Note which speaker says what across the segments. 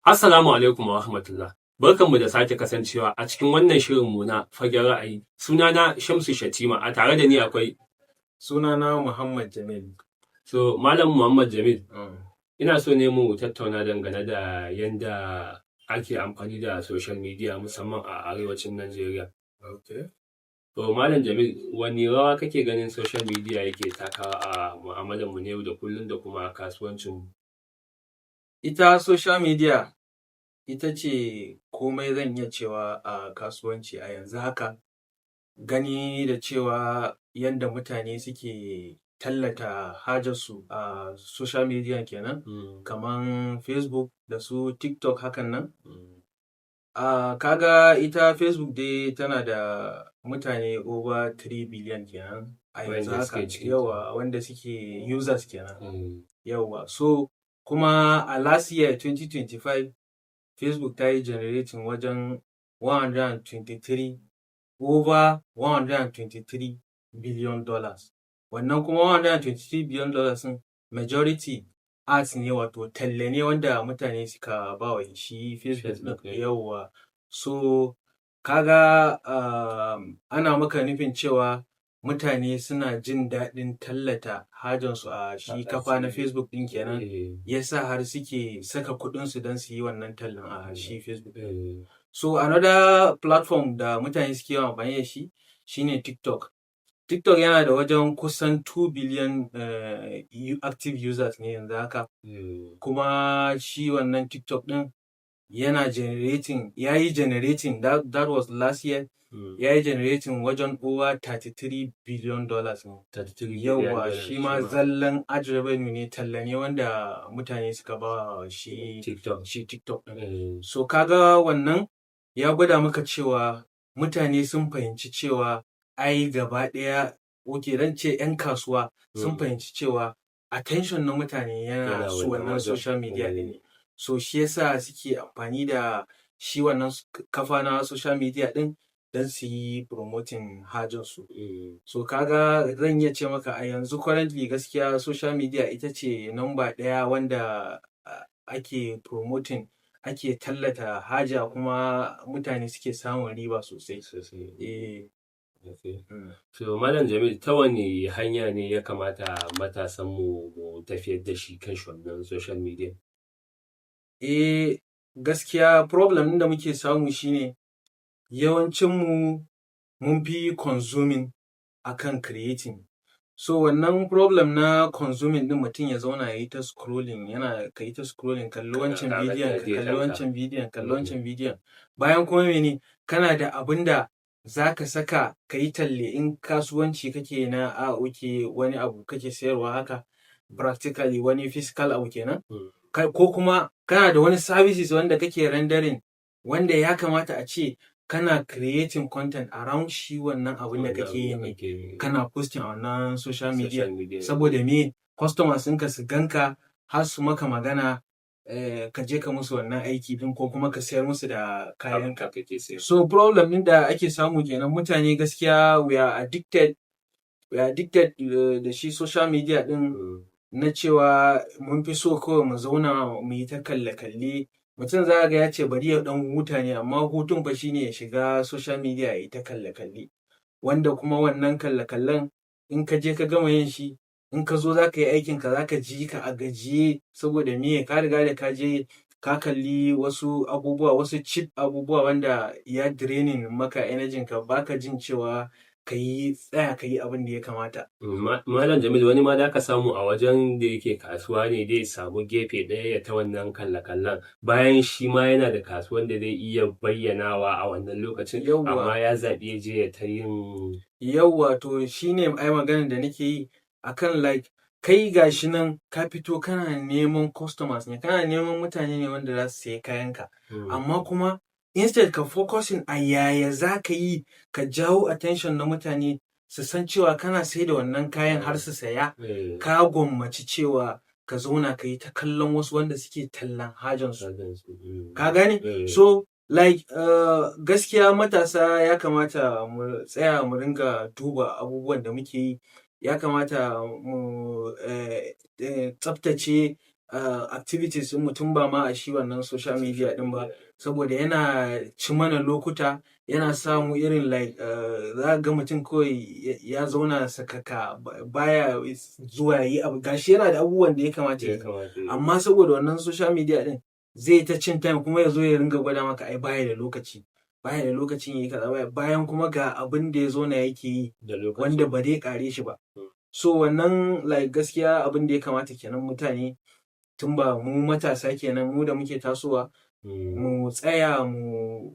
Speaker 1: Assalamu alaikum wa rahmatullah. Barkanmu da sake kasancewa a cikin wannan shirinmu na fagen ra'ayi. Sunana Shamsu Shatima, a tare da ni akwai
Speaker 2: Sunana Muhammad Jamil.
Speaker 1: So, Malam Muhammad Jamil, ina so ne mu tattauna dangane da yanda ake amfani da social media musamman a arewacin Najeriya.
Speaker 2: Okay.
Speaker 1: So, Malam Jamil, wani rawa kake ganin social media yake takawa a mu'amalarmu na yau da kullum da kuma kasuwancinmu?
Speaker 2: Ita social media ita ce komai zan iya cewa a kasuwanci a yanzu haka. Gani da cewa yanda mutane suke tallata hajarsu a social media kenan, kaman Facebook da su TikTok hakan nan. Kaga ita Facebook dai tana da mutane over 3 billion kenan a yanzu haka. Yawa, wanda suke users kenan. Yawa, so kuma a last year 2025 Facebook ta yi generating wajen over 123 billion dollars. Wannan kuma 123 billion dollars majority ads ne, wato talle ne wanda mutane suka ba wa shi Facebook ɗin. Yawa, so kaga ana maka nufin cewa mutane suna jin daɗin tallata hajansu a shi kafa na Facebook ɗin kenan, yasa har suke saka kuɗinsu don su yi wannan tallan a shi Facebook. So another platform da mutane suke yawan amfani da shi shine TikTok. TikTok yana da wajen kusan 2 billion active users ne yanzu haka. Kuma shi wannan TikTok ɗin yana generating, ya yi generating, that was last year, ya yi generating wajen over 33 billion dollars. Yawa, shi ma zallan ad revenue ne, talla ne wanda mutane suka ba shi TikTok ɗin. So kaga wannan ya gwada maka cewa mutane sun fahimci cewa ai gaba ɗaya, zan ce 'yan kasuwa sun fahimci cewa attention na mutane yana su wannan social media ɗin. So shi yasa suke amfani da shi wannan kafa na social media ɗin don su yi promoting hajarsu. So kaga zan iya ce maka a yanzu currently gaskiya social media ita ce number ɗaya wanda ake promoting, ake tallata haja, kuma mutane suke samun riba sosai.
Speaker 1: So Malam Jamil, ta wani hanya ne ya kamata matasanmu mu tafiyar da shi kan wannan social media?
Speaker 2: Gaskiya problem da muke samu shine yawancinmu mun fi consuming akan creating. So wannan problem na consuming din, mutum ya zauna ya yi ta scrolling, ka yi ta scrolling, kalli wancan bidiyon, kalli wancan bidiyon, kalli wancan bidiyon. Bayan kuma mene, kana da abin da za ka saka ka yi talle in kasuwanci kake na wani abu kake sayarwa haka, practically wani physical abu kenan. Ko kuma kana da wani services wanda kake rendering, wanda ya kamata a ce kana creating content around shi wannan abin da kake yi ne, kana posting a wannan social media. Saboda me, customers ɗinka su ganka har su maka magana, ka je ka musu wannan aiki din, ko kuma ka sayar musu da kayanka. So problem ɗin da ake samu kenan, mutane gaskiya we are addicted da shi social media ɗin, na cewa mun fi so kawai mu zauna mu yi ta kalle-kalle. Mutum za ga ya ce bari ya ɗan huta ne, amma hutun fa shine ya shiga social media ya yi ta kalle-kalle, wanda kuma wannan kalle-kallen in ka je ka gama yin shi, in ka zo za ka yi aikinka za ka ji ka a gajiye, saboda me, ka riga da ka je ka kalli wasu abubuwa, wasu cheap abubuwa wanda ya draining maka energy ka, baka jin cewa ka yi tsaya ka yi abin da ya kamata.
Speaker 1: Malam Jamil, wani ma da ka samu a wajen da yake kasuwa ne zai samu gefe ɗaya ya ta wannan kalle-kallen, bayan shi ma yana da kasuwan da zai iya bayyanawa a wannan lokacin, amma ya zaɓi ya je ya ta yin.
Speaker 2: Yawwa, to shi ne ai maganar da nake yi akan, like, kai gashi nan ka fito kana neman customers ne, kana neman mutane ne wanda za su sayi kayanka, amma kuma instead ka focusing a yaya za ka yi ka jawo attention na mutane su san cewa kana sai da wannan kayan har su saya, ka gwammaci cewa ka zauna ka yi ta kallon wasu wanda suke tallan hajansu. Ka gane? So like gaskiya matasa ya kamata mu tsaya mu ringa duba abubuwan da muke yi. Ya kamata mu tsaftace activities din mutum ba ma a shi wannan social media din ba, saboda yana ci mana lokuta, yana samu irin like za ga mutum kawai ya zauna sakaka baya zuwa yi abu, gashi yana da abubuwan da ya kamata ya yi, amma saboda wannan social media din zai ta cin time kuma ya zo ya ringa gwada maka ai baya da lokacin yi kaza, bayan kuma ga abin da ya zo na yake yi wanda ba zai kare shi ba. So wannan like gaskiya abin da ya kamata kenan mutane, tun ba mu matasa kenan mu da muke tasowa, mu tsaya mu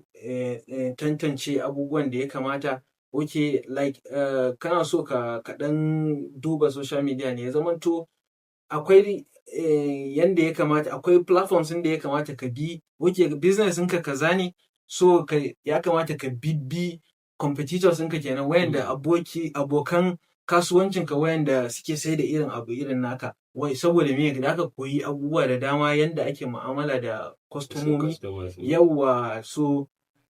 Speaker 2: tantance abubuwan da ya kamata. Okay, like kana so ka dan duba social media ne, ya zamanto akwai yanda ya kamata, akwai platforms da ya kamata ka bi. Okay, business ɗinka kaza ne, so ya kamata ka bi competitors ɗinka kenan, wayanda abokan kasuwancinka wayanda suke sai da irin abu irin naka, wai saboda me da ka koyi abubuwa da dama yanda ake mu'amala da kwastomomi. Yawwa, so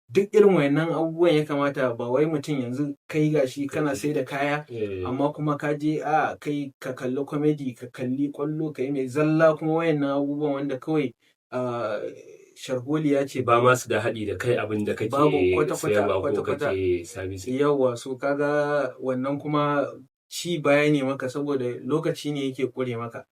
Speaker 2: duk irin wayannan abubuwan ya kamata, ba wai mutum yanzu kai gashi kana sai da kaya amma kuma ka je kai ka kalli comedy, ka kalli kwallo, ka yi mai zalla, kuma wayannan abubuwan wanda kawai sharholiya ce,
Speaker 1: ba masu da haɗi da kai abin da kake sayarwa ko kake service.
Speaker 2: Yawwa, so kaga wannan kuma ci baya ne maka, saboda lokaci ne yake kure maka.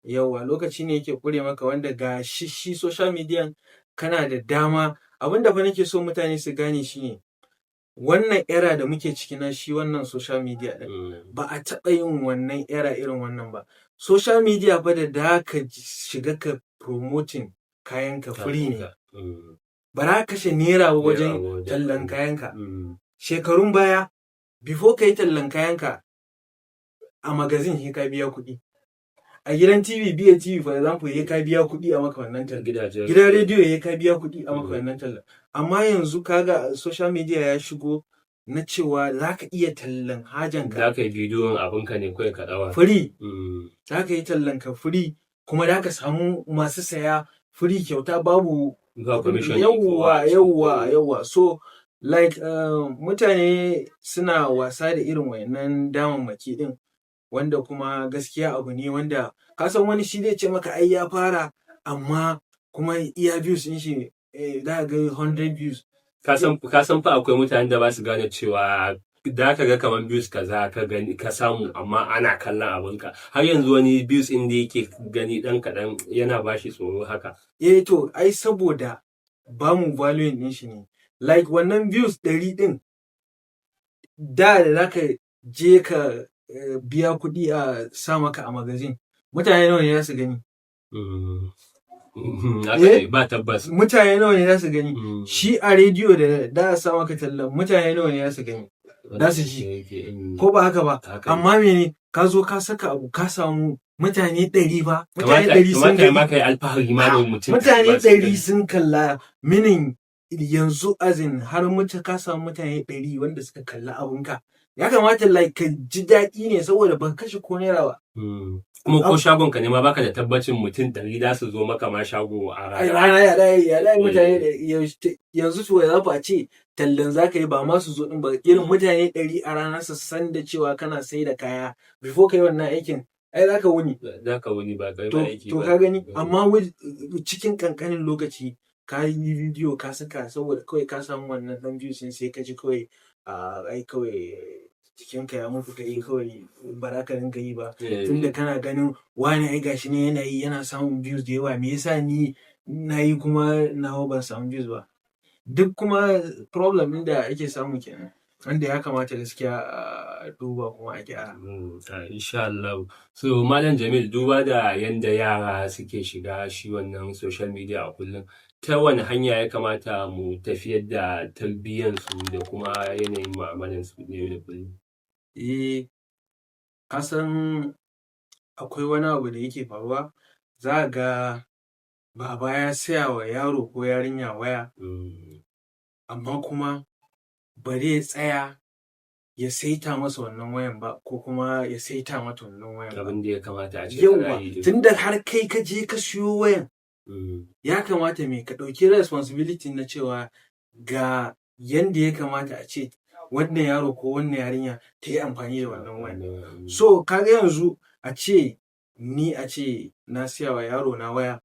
Speaker 2: Yawwa, lokaci ne yake kure maka, wanda ga shi social media kana da dama. Abin da fa nake so mutane su gane shine wannan era da muke ciki na shi wannan social media din, ba a taɓa yin wannan era irin wannan ba. Social media ba da ka shiga ka promoting kayanka free ne, ba za ka kashe naira wajen tallan kayanka. Shekarun baya, before ka yi tallan kayanka a magazine sai ka biya kuɗi, a gidan TV, BATV for example, ya ka biya kuɗi a maka wannan tallan, gidan rediyo ya ka biya kuɗi a maka wannan tallan. Amma yanzu kaga social media ya shigo na cewa za ka iya tallan hajanka,
Speaker 1: za ka yi bidiyon abinka ne kawai ka ɗawa
Speaker 2: free, za ka yi tallan ka free, kuma za ka samu masu saya free kyauta, babu
Speaker 1: commission.
Speaker 2: Yawwa. So like mutane suna wasa da irin wayannan damammaki din, wanda kuma gaskiya abu ne wanda ka san wani shi zai ce maka ai ya fara, amma kuma iya views din shi za ga 100 views.
Speaker 1: Ka san fa akwai mutanen da ba su gane cewa da ka ga kamar views kaza ka gani ka samu, amma ana kallon abinka. Har yanzu wani views in da yake gani dan kaɗan yana bashi tsoro haka.
Speaker 2: To ai saboda ba mu valuing din shi ne. Like wannan views 100 din da za ka je ka biya kuɗi a sa maka a magazine, mutane nawa ne za su gani?
Speaker 1: Ba tabbas.
Speaker 2: Mutane nawa ne za su gani? Shi a rediyo da sa maka tallan, mutane nawa ne za su gani? Za su ji, ko ba haka ba? Amma mene, ka zo ka saka abu ka samu mutane 100 ba, mutane 100 sun gani. Mutane 100 sun kalla, minin yanzu azin har ka samu mutane 100 wanda suka kalla abunka. Ya kamata like ka ji daɗi ne, saboda ban kashe ko naira ba.
Speaker 1: Kuma ko shagon ka ne ma baka da tabbacin mutum 100 za su zo maka ma shago a
Speaker 2: rana. Ya dai mutane yanzu to za a ce tallan za ka yi, ba ma su zo din ba, irin mutane 100 a rana su san da cewa kana sai da kaya, before ka yi wannan aikin ai za ka wuni.
Speaker 1: Ba kai ba aiki ba.
Speaker 2: To ka gani, amma cikin kankanin lokaci ka yi bidiyo ka saka, saboda kawai ka samu wannan dan views sai ka ji kawai ai kawai jikinka ya mutu, ka yi kawai ba za ka rinka yi ba, tunda kana ganin wani ai gashi ne yana yi yana samun views da yawa, me yasa ni na yi kuma nawa ban samu views ba? Duk kuma problem ɗin da ake samu kenan, wanda ya kamata gaskiya a duba kuma a gyara.
Speaker 1: Insha Allah. So Malam Jamil, duba da yanda yara suke shiga shi wannan social media a kullum, ta wani hanya ya kamata mu tafiyar da tarbiyyansu da kuma yanayin mu'amalansu na yau da kullum?
Speaker 2: Kasan akwai wani abu da yake faruwa, za ga baba ya saya wa yaro ko yarinya waya, amma kuma bari ya tsaya ya saita masa wannan wayan ba, ko kuma ya saita mata wannan wayan ba.
Speaker 1: Abin da ya kamata a ce.
Speaker 2: Yawwa, tunda har kai ka je ka siyo wayan, ya kamata ka ɗauki responsibility na cewa ga yanda ya kamata a ce wannan yaro ko wannan yarinya ta yi amfani da wannan wayan. So kaga yanzu a ce ni a ce na siya wa yaro na waya.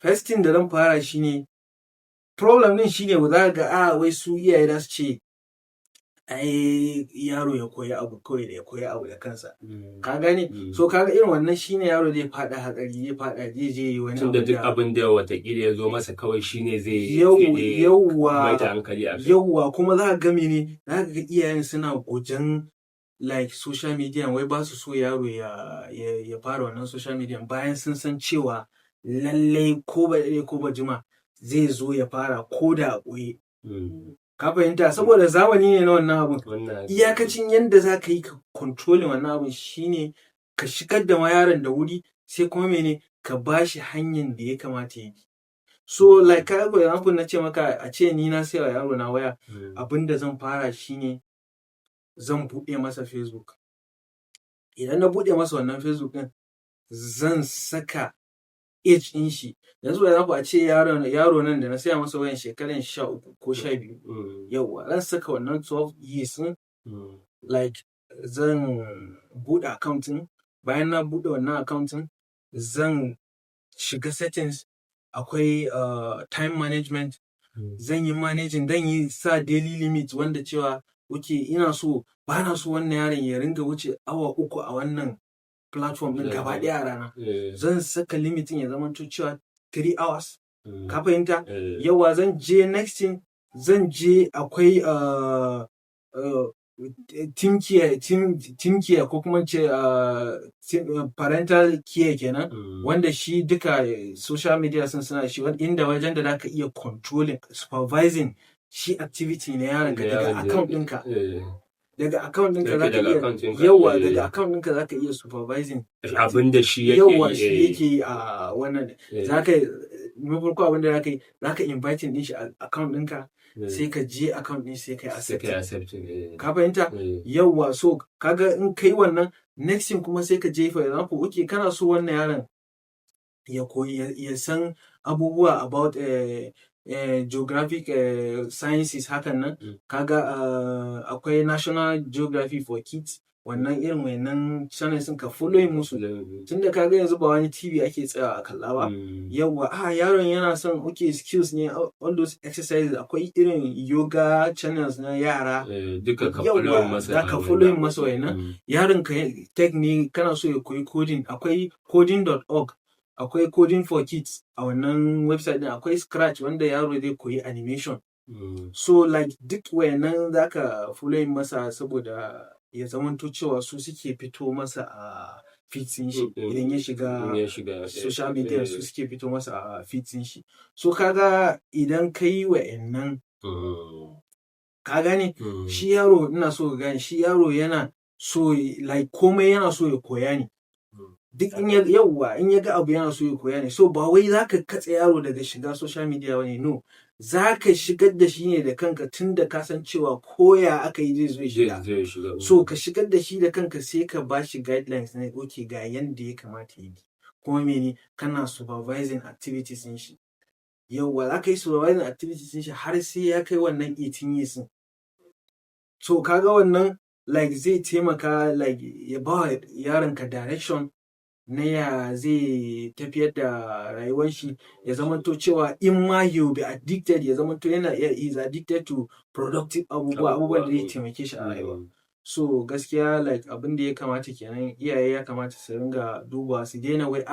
Speaker 2: First thing da zan fara shine problem din shine za ga wai su iyaye da su ce ai yaro ya koyi abu kawai da ya koyi abu da kansa. Ka gane? So kaga irin wannan shine yaro zai fada hatsari, zai je yi wani abu.
Speaker 1: Tunda duk abin da watakila ya zo masa kawai shine zai mai da hankali a kai.
Speaker 2: Yawwa kuma za ka ga mene, za ka ga iyayen suna gujen like social media, wai ba su so yaro ya fara wannan social media bayan sun san cewa lallai ko ba daɗe ko ba jima zai zo ya fara ko da a ɓoye. Ka fahimta? Saboda zamani ne na wannan abun. Iyakacin yadda za ka yi ka controlling wannan abun shine ka shigar da yaron da wuri, sai kuma mene ka ba shi hanyar da ya kamata ya bi. So like ka ga example na ce maka a ce ni na sai wa yaro na waya, abin da zan fara shine zan buɗe masa Facebook. Idan na buɗe masa wannan Facebook ɗin, zan saka age ɗin shi. Yanzu da a ce yaro nan da na saya masa wayan shekaran 13 ko 12. Yawwa zan saka wannan 12 years ɗin, like zan buɗe account ɗin. Bayan na buɗe wannan account ɗin, zan shiga settings, akwai time management. Zan yi managing, zan yi sa daily limit wanda cewa ina so, ba na so wannan yaron ya ringa wuce awa 3 a wannan platform ɗin gaba ɗaya a rana. Zan saka limitin ya zama cewa 3 hours. Ka fahimta? Yawa zan je next thing, zan je akwai team care ko kuma ce parental care kenan, wanda shi duka social media suna shi, inda wajen da zaka iya controlling, supervising shi activity na yaronka daga account ɗinka. Daga account ɗinka za ka iya yawa daga account ɗinka za ka iya supervising
Speaker 1: abin da shi
Speaker 2: yake yi a wannan. Za ka na farko abin da za ka inviting ɗin shi a account ɗinka, sai ka je account ɗin sai ka yi accepting. Ka fahimta? Yawa, so kaga in kai wannan, next thing kuma sai ka je for example, kana so wannan yaron ya koyi ya san abubuwa about geographic sciences hakan nan. Kaga akwai National Geography for Kids, wannan irin wannan channel sun ka following musu. Tunda kaga yanzu ba wani TV ake tsaya a kalla ba. Yawa yaron yana son skills ne, all those exercises. Akwai irin yoga channels na yara.
Speaker 1: Duka ka following masa.
Speaker 2: Za ka following masa wannan. Yaron ka technique kana so ya koyi coding, akwai coding.org. Akwai coding for kids a wannan website din. Akwai scratch wanda yaro zai koyi animation. So like duk wayannan zaka following masa saboda ya zamanto cewa su suke fito masa a feedin shi. Idan ya shiga social media, su suke fito masa a feedin shi. So kaga idan ka yi wayannan, ka gane, shi yaro ina so ka gane, shi yaro yana so like komai yana so ya koya ne. Duk in ya ga abu yana so ya koya ne. So ba wai za ka katse yaro daga shiga social media bane, no. Za ka shigar da shi ne da kanka, tun da ka san cewa koya aka yi zai shiga. So ka shigar da shi da kanka, sai ka ba shi guidelines na ga yanda ya kamata ya bi. Kuma mene, kana supervising activities din shi. Yawwa za ka yi supervising activities din shi har sai ya kai wannan 18 years. So kaga wannan like zai taimaka, like ya ba yaronka direction na ya zai tafiyar da rayuwar shi, ya zamanto cewa in ma he will be addicted, ya zamanto is addicted to productive abubuwan da zai taimake shi a rayuwa. So gaskiya like abin da ya kamata kenan, iyaye ya kamata su ringa duba, su daina wai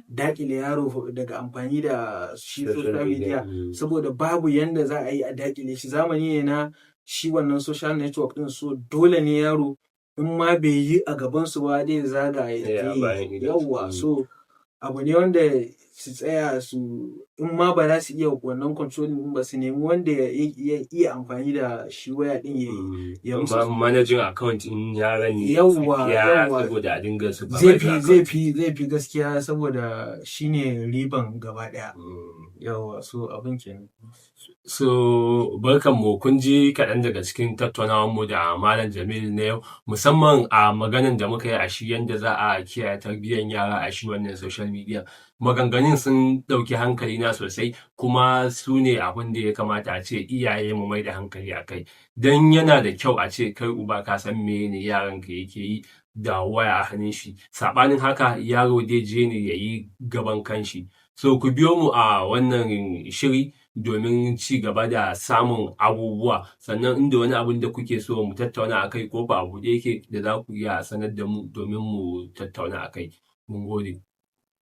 Speaker 2: dakile yaro daga amfani da shi social media, saboda babu yanda za a yi a dakile shi. Zamani ne na shi wannan social network din, so dole ne yaro in ma bai yi a gabansu ba dai zaga yawa. So abu ne wanda su tsaya su, in ma ba za su iya wannan controlling ba, su nemi wanda ya iya amfani da shi waya din ya musu
Speaker 1: managing account in yaran ne.
Speaker 2: Yawa
Speaker 1: saboda a dinga su
Speaker 2: zai fi gaskiya, saboda shine riban gaba daya. Yawa, so abin kenan.
Speaker 1: So barkanmu, kun ji kaɗan daga cikin tattaunawarmu da Malam Jamil na yau, musamman a maganin da muka yi a shi yadda za a kiyaye tarbiyyar yara a shi wannan social media. Maganganun sun ɗauki hankali na sosai, kuma su ne abin da ya kamata a ce iyaye mu mai da hankali a kai. Don yana da kyau a ce kai uba ka san me ne yaranka yake yi, da waya a hannun shi. Saɓanin haka yaro zai je ne ya yi gaban kanshi. So ku biyo mu a wannan shiri domin ci gaba da samun abubuwa, sannan inda wani abun da kuke so mu tattauna a kai, ƙofa a buɗe yake da za ku iya sanar da mu domin mu tattauna a kai. Mun gode.